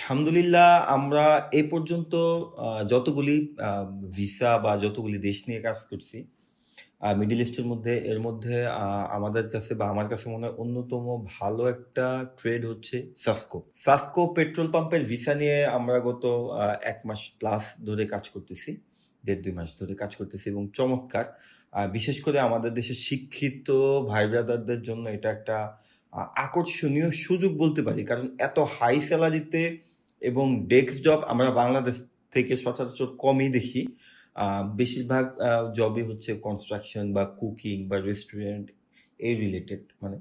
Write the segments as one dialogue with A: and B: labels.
A: আলহামদুলিল্লাহ আমরা এ পর্যন্ত যতগুলি ভিসা বা যতগুলি দেশ নিয়ে কাজ করছি মিডল ইস্টের মধ্যে এর মধ্যে আমাদের কাছে বা আমার কাছে মনে হয় অন্যতম ভালো একটা ট্রেড হচ্ছে সাসকো পেট্রোল পাম্পের ভিসা নিয়ে আমরা গত 1 মাস প্লাস ধরে কাজ করতেছি, 1.5-2 মাস ধরে কাজ করতেছি এবং চমৎকার। বিশেষ করে আমাদের দেশের শিক্ষিত ভাই ব্রাদারদের জন্য এটা একটা আকর্ষণীয় সুযোগ বলতে পারি, কারণ এত হাই স্যালারিতে এবং ডেস্ক জব আমরা বাংলাদেশ থেকে সচরাচর কমই দেখি। বেশিরভাগ জবই হচ্ছে কনস্ট্রাকশন বা কুকিং বা রেস্টুরেন্ট এই রিলেটেড, মানে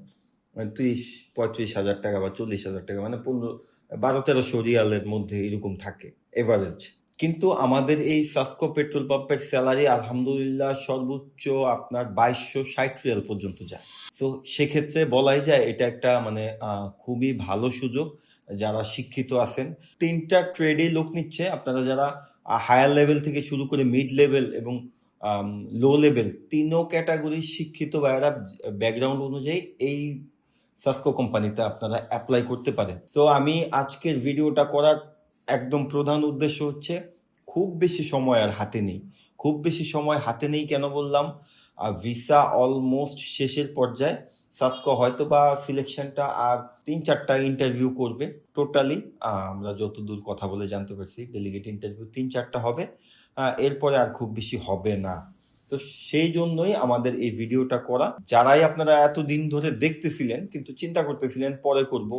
A: 30-35 হাজার টাকা বা 40 হাজার টাকা, মানে 12-1300 রিয়ালের মধ্যে এরকম থাকে এভারেজ। কিন্তু আমাদের এই সাসকো পেট্রোল পাম্পের স্যালারি আলহামদুলিল্লাহ সর্বোচ্চ আপনার 2260 রিয়াল পর্যন্ত যায়। তো সেক্ষেত্রে বলাই যায় এটা একটা মানে খুবই ভালো সুযোগ যারা শিক্ষিত আছেন। 3টা ট্রেডেই লোক নিচ্ছে, আপনারা যারা হায়ার লেভেল থেকে শুরু করে মিড লেভেল এবং লো লেভেল 3ও ক্যাটাগরির শিক্ষিত ভাইয়েরা ব্যাকগ্রাউন্ড অনুযায়ী এই সাসকো কোম্পানিতে আপনারা অ্যাপ্লাই করতে পারেন। তো আমি আজকের ভিডিওটা করার একদম প্রধান উদ্দেশ্য হচ্ছে খুব বেশি সময় আর হাতে নেই। খুব বেশি সময় হাতে নেই কেন বললাম? ভিসা অলমোস্ট শেষের পর্যায়ে। সাসকো হয়তো বা সিলেকশনটা আর 3-4টা ইন্টারভিউ করবে টোটালি। আমরা যতদূর কথা বলে জানতে পারছি ডেলিগেট ইন্টারভিউ 3-4টা হবে, এরপরে আর খুব বেশি হবে না। তো সেই জন্যই আমাদের এই ভিডিওটা করা। যারাই আপনারা এতদিন ধরে দেখতেছিলেন কিন্তু চিন্তা করতেছিলেন পরে করব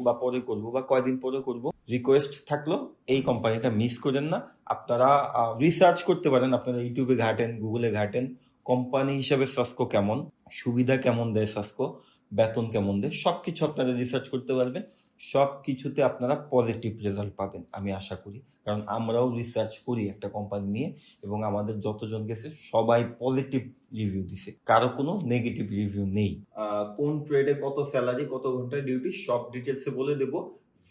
A: বা কয়দিন পরে করব, রিকোয়েস্ট থাকলো এই কোম্পানিটা মিস করেন না। আপনারা রিসার্চ করতে পারেন, আপনারা ইউটিউবে ঘাটেন, গুগলে ঘাটেন, কোম্পানি হিসাবে সাসকো কেমন, সুবিধা কেমন দেয় সাসকো, বেতন কেমন দেয়, সবকিছু আপনারা রিসার্চ করতে পারবেন। সব কিছুতে আপনারা পজিটিভ রেজাল্ট পাবেন আমি আশা করি, কারণ আমরাও রিসার্চ করি একটা কোম্পানি নিয়ে এবং আমাদের যতজন গেছে সবাই পজিটিভ রিভিউ দিছে, কারো কোনো নেগেটিভ রিভিউ নেই। কোন ট্রেডে কত স্যালারি, কত ঘন্টা ডিউটি, সব ডিটেলসে বলে দেব।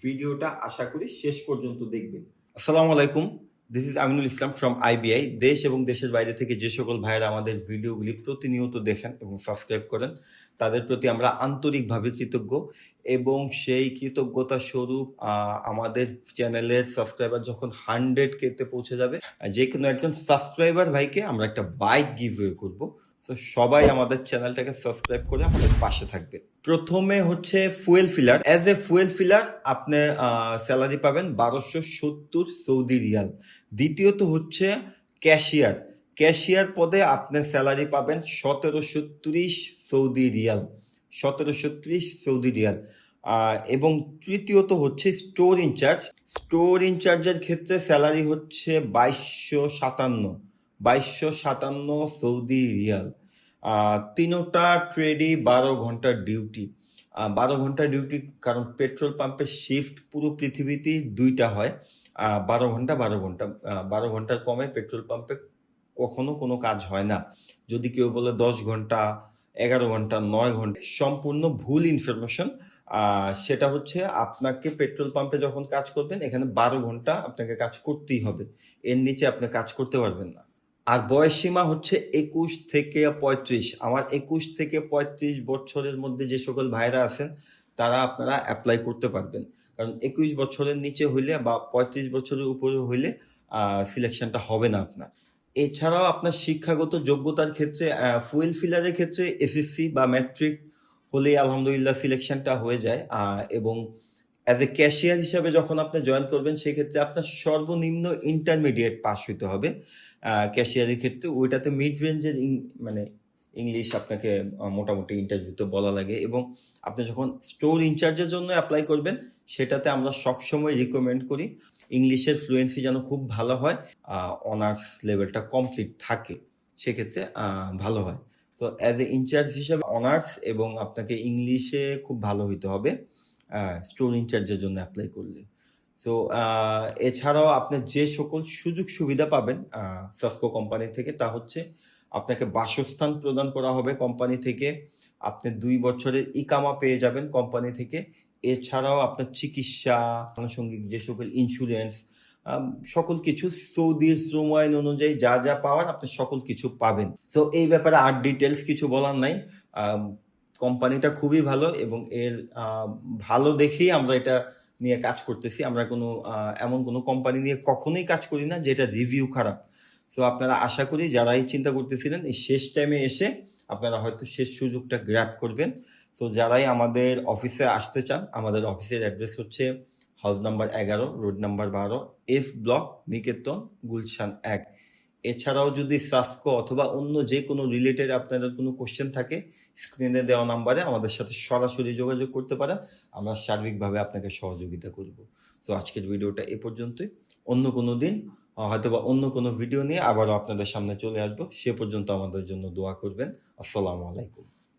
A: ভিডিওটা আশা করি শেষ পর্যন্ত দেখবেন। আসসালামু আলাইকুম, this is Aminul Islam from IBI. দেশ এবং দেশের বাইরে থেকে যে সকল ভাইয়েরা আমাদের ভিডিওগুলি প্রতিনিয়ত দেখেন এবং সাবস্ক্রাইব করেন তাদের প্রতি আমরা আন্তরিকভাবে কৃতজ্ঞ এবং সেই কৃতজ্ঞতা স্বরূপ আমাদের চ্যানেলের সাবস্ক্রাইবার যখন 100K-তে পৌঁছে যাবে, যে কোনো একজন সাবস্ক্রাইবার ভাইকে আমরা একটা বাইক গিভওয়ে করব। তো সবাই আমাদের চ্যানেলটাকে সাবস্ক্রাইব করে আমাদের পাশে থাকবে। প্রথমে হচ্ছে fuel filler. As a fuel filler আপনি স্যালারি পাবেন 1270 সৌদি রিয়াল। দ্বিতীয়ত হচ্ছে ক্যাশিয়ার। ক্যাশিয়ার পদে আপনি স্যালারি পাবেন 1730 সৌদি রিয়াল, 1730 সৌদি রিয়াল। এবং তৃতীয়ত হচ্ছে স্টোর ইনচার্জ। স্টোর ইনচার্জের ক্ষেত্রে স্যালারি হচ্ছে 2257 সৌদি রিয়াল। তিনোটা ট্রেডই 12 ঘন্টার ডিউটি। 12 ঘন্টা ডিউটি, কারণ পেট্রোল পাম্পের শিফট পুরো পৃথিবীতেই 2টা হয়। 12 ঘন্টা 12 ঘন্টার কমে পেট্রোল পাম্পে কখনো কোনো কাজ হয় না। যদি কেউ বলে 10 ঘন্টা, 11 ঘন্টা, 9 ঘন্টা, সম্পূর্ণ ভুল ইনফরমেশন। সেটা হচ্ছে আপনাকে পেট্রোল পাম্পে যখন কাজ করবেন এখানে 12 ঘন্টা আপনাকে কাজ করতেই হবে, এর নিচে আপনি কাজ করতে পারবেন না। আর বয়স সীমা হচ্ছে 21 থেকে 35। আমার 21 থেকে 35 বছরের মধ্যে যে সকল ভাইরা আছেন তারা আপনারা অ্যাপ্লাই করতে পারবেন, কারণ 21 বছরের নিচে হইলে বা 35 বছরের উপরে হইলে সিলেকশনটা হবে না আপনার। এছাড়াও আপনার শিক্ষাগত যোগ্যতার ক্ষেত্রে ফুয়েল ফিলারের ক্ষেত্রে এসএসসি বা ম্যাট্রিক হলেই আলহামদুলিল্লাহ সিলেকশনটা হয়ে যায়। এবং অ্যাজ এ ক্যাশিয়ার হিসাবে যখন আপনি জয়েন করবেন সেক্ষেত্রে আপনার সর্বনিম্ন ইন্টারমিডিয়েট পাস হইতে হবে। ক্যাশিয়ারের ক্ষেত্রে ওইটাতে মিড রেঞ্জের মানে ইংলিশ আপনাকে মোটামুটি ইন্টারভিউতে বলা লাগে। এবং আপনি যখন স্টোর ইনচার্জের জন্য অ্যাপ্লাই করবেন সেটাতে আমরা সবসময় রিকমেন্ড করি ইংলিশের ফ্লুয়েন্সি যেন খুব ভালো হয়, অনার্স লেভেলটা কমপ্লিট থাকে, সেক্ষেত্রে ভালো হয়। তো অ্যাজ এ ইনচার্জ হিসেবে অনার্স এবং আপনাকে ইংলিশে খুব ভালো হইতে হবে স্টোর ইনচার্জের জন্য অ্যাপ্লাই করলে। সো এছাড়াও আপনি যে সকল সুযোগ সুবিধা পাবেন সাসকো কোম্পানি থেকে তা হচ্ছে আপনাকে বাসস্থান প্রদান করা হবে কোম্পানি থেকে, আপনি 2 বছরের ইকামা পেয়ে যাবেন কোম্পানি থেকে। এছাড়াও আপনার চিকিৎসা, আনুষঙ্গিক যে সকল ইন্স্যুরেন্স, সকল কিছু সৌদির শ্রম আইন অনুযায়ী যা যা পাওয়ার আপনি সকল কিছু পাবেন। তো এই ব্যাপারে আর ডিটেলস কিছু বলার নাই। কোম্পানিটা খুবই ভালো এবং এর ভালো দেখেই আমরা এটা নিয়ে কাজ করতেছি। আমরা কোনো এমন কোনো কোম্পানি নিয়ে কখনোই কাজ করি না যেটা রিভিউ খারাপ। সো আপনারা আশা করি যারাই চিন্তা করতেছিলেন এই শেষ টাইমে এসে আপনারা হয়তো শেষ সুযোগটা গ্র্যাব করবেন। সো যারাই আমাদের অফিসে আসতে চান, আমাদের অফিসের অ্যাড্রেস হচ্ছে house number 11, road number 12, F block, Niketan, Gulshan 1। এছাড়াও যদি সাসকো অথবা অন্য যে কোনো রিলেটেড আপনাদের কোনো কোশ্চেন থাকে, স্ক্রিনে দেওয়া নাম্বারে আমাদের সাথে সরাসরি যোগাযোগ করতে পারেন। আমরা সার্বিকভাবে আপনাকে সহযোগিতা করব। সো আজকের ভিডিওটা এ পর্যন্তই। অন্য কোনো দিন হয়তোবা অন্য কোনো ভিডিও নিয়ে আবারও আপনাদের সামনে চলে আসবো। সে পর্যন্ত আমাদের জন্য দোয়া করবেন। আসসালামু আলাইকুম।